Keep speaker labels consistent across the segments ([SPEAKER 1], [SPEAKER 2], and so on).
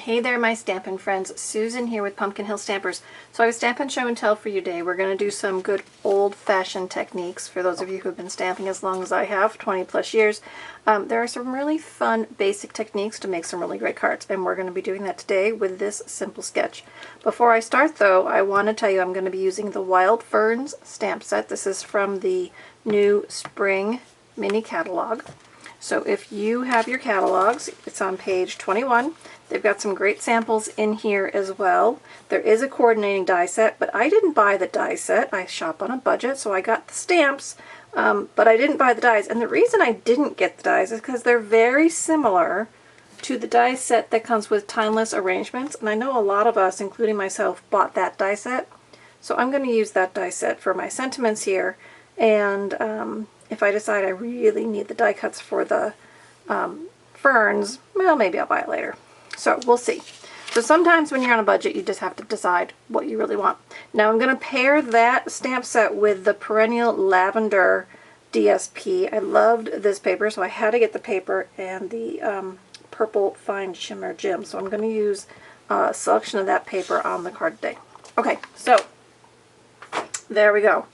[SPEAKER 1] Hey there my Stampin' friends, Susan here with Pumpkin Hill Stampers. So I have a Stampin' Show and Tell for you today. We're going to do some good old-fashioned techniques for those of you who have been stamping as long as I have, 20 plus years. There are some really fun basic techniques to make some really great cards, and we're going to be doing that today with this simple sketch. Before I start though, I want to tell you I'm going to be using the Wild Ferns stamp set. This is from the new spring mini catalog. So if you have your catalogs, it's on page 21. They've got some great samples in here as well. There is a coordinating die set, but I didn't buy the die set. I shop on a budget, so I got the stamps, but I didn't buy the dies. And the reason I didn't get the dies is because they're very similar to the die set that comes with Timeless Arrangements. And I know a lot of us, including myself, bought that die set. So I'm going to use that die set for my sentiments here. And if I decide I really need the die cuts for the ferns, well, maybe I'll buy it later. So we'll see. So sometimes when you're on a budget, you just have to decide what you really want. Now I'm going to pair that stamp set with the Perennial Lavender DSP. I loved this paper, so I had to get the paper and the Purple Fine Shimmer Gem. So I'm going to use a selection of that paper on the card today. Okay, so there we go.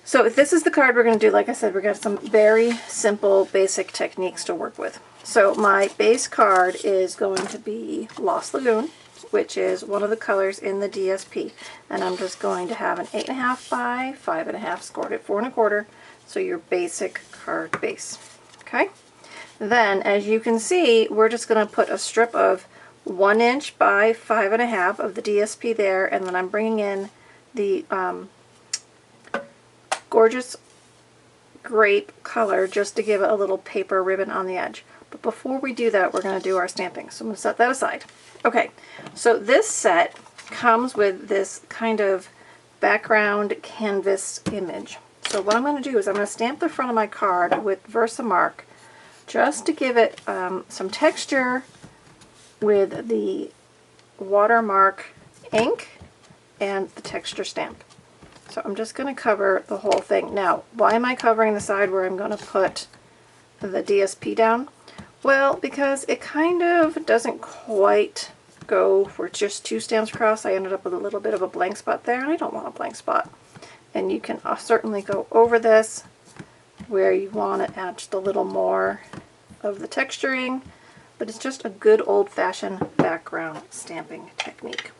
[SPEAKER 1] So if this is the card we're going to do, like I said, we've got some very simple basic techniques to work with. So my base card is going to be Lost Lagoon, which is one of the colors in the DSP. And I'm just going to have an 8.5 by 5.5 scored at 4 1/4. So your basic card base. Okay. Then, as you can see, we're just going to put a strip of 1 inch by 5.5 of the DSP there, and then I'm bringing in the gorgeous grape color just to give it a little paper ribbon on the edge. But before we do that, we're going to do our stamping. So I'm going to set that aside. Okay, so this set comes with this kind of background canvas image. So what I'm going to do is I'm going to stamp the front of my card with Versamark just to give it some texture with the watermark ink and the texture stamp. So I'm just going to cover the whole thing. Now, why am I covering the side where I'm going to put the DSP down? Well, because it kind of doesn't quite go for just 2 stamps across. I ended up with a little bit of a blank spot there, and I don't want a blank spot. And you can certainly go over this where you want to add just a little more of the texturing, but it's just a good old-fashioned background stamping technique.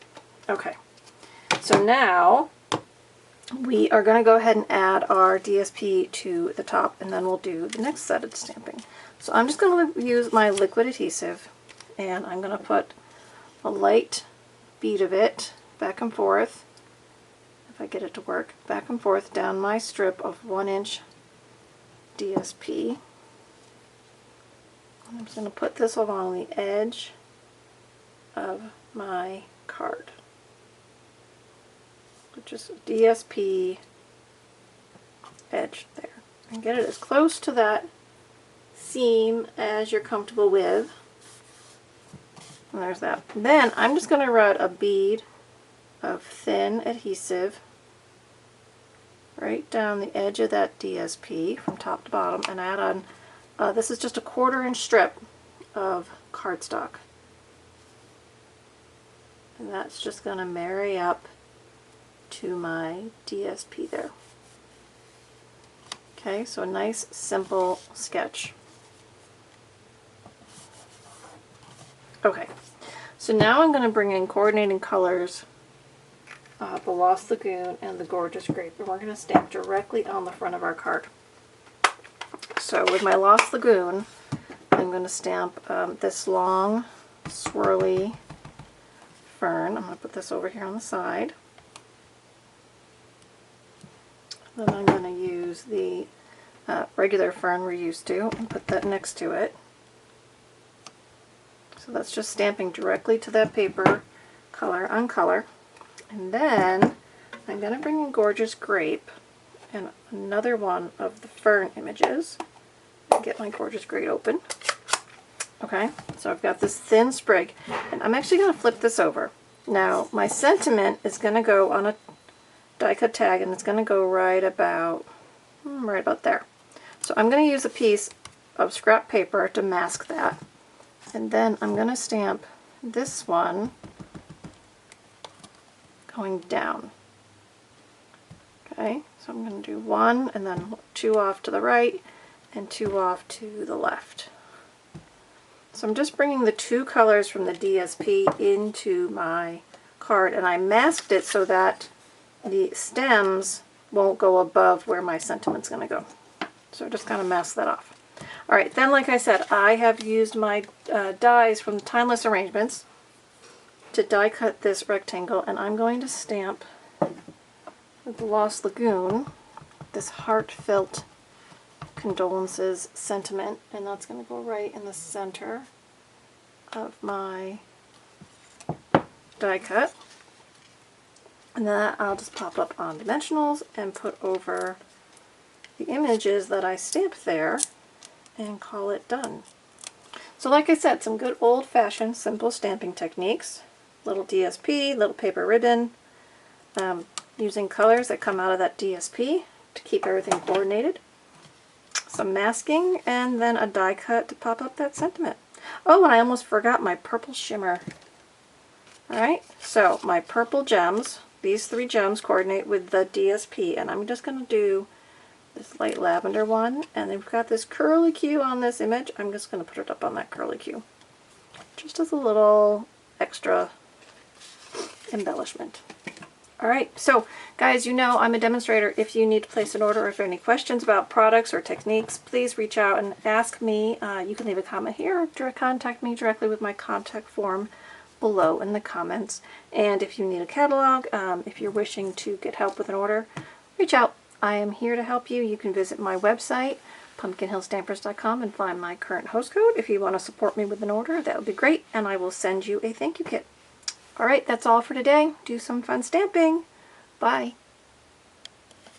[SPEAKER 1] Okay, so now we are going to go ahead and add our DSP to the top, and then we'll do the next set of stamping. So I'm just going to use my liquid adhesive, and I'm going to put a light bead of it back and forth, if I get it to work, back and forth down my strip of 1 inch DSP. I'm just going to put this along the edge of my card. Just DSP edge there, and get it as close to that seam as you're comfortable with. And there's that. Then I'm just going to rub a bead of thin adhesive right down the edge of that DSP from top to bottom, and add on, this is just a 1/4 inch strip of cardstock, and that's just going to marry up to my DSP there. Okay, so a nice simple sketch. Okay, so now I'm going to bring in coordinating colors, the Lost Lagoon and the Gorgeous Grape, and we're going to stamp directly on the front of our card. So with my Lost Lagoon, I'm going to stamp this long swirly fern. I'm going to put this over here on the side. Then I'm going to use the regular fern we're used to and put that next to it. So that's just stamping directly to that paper, color on color. And then I'm going to bring in Gorgeous Grape and another one of the fern images. Get my Gorgeous Grape open. Okay, so I've got this thin sprig, and I'm actually going to flip this over. Now my sentiment is going to go on a die cut tag, and it's going to go right about there. So I'm going to use a piece of scrap paper to mask that, and then I'm going to stamp this one going down. Okay, so I'm going to do 1 and then 2 off to the right and 2 off to the left. So I'm just bringing the 2 colors from the DSP into my card, and I masked it so that the stems won't go above where my sentiment's going to go. So just kind of mask that off. Alright, then like I said, I have used my dies from Timeless Arrangements to die cut this rectangle, and I'm going to stamp with the Lost Lagoon this heartfelt condolences sentiment, and that's going to go right in the center of my die cut. And then I'll just pop up on dimensionals and put over the images that I stamped there and call it done. So like I said, some good old-fashioned simple stamping techniques. Little DSP, little paper ribbon, using colors that come out of that DSP to keep everything coordinated. Some masking, and then a die cut to pop up that sentiment. Oh, and I almost forgot my purple shimmer. Alright, so my purple gems, these 3 gems coordinate with the DSP, and I'm just going to do this light lavender one, and then we've got this curly Q on this image. I'm just going to put it up on that curly Q, just as a little extra embellishment. Alright, so guys, you know I'm a demonstrator. If you need to place an order or if there are any questions about products or techniques, please reach out and ask me. You can leave a comment here or contact me directly with my contact form below in the comments. And if you need a catalog, if you're wishing to get help with an order, reach out. I am here to help you. You can visit my website, pumpkinhillstampers.com, and find my current host code. If you want to support me with an order, that would be great, and I will send you a thank you kit. Alright, that's all for today. Do some fun stamping. Bye.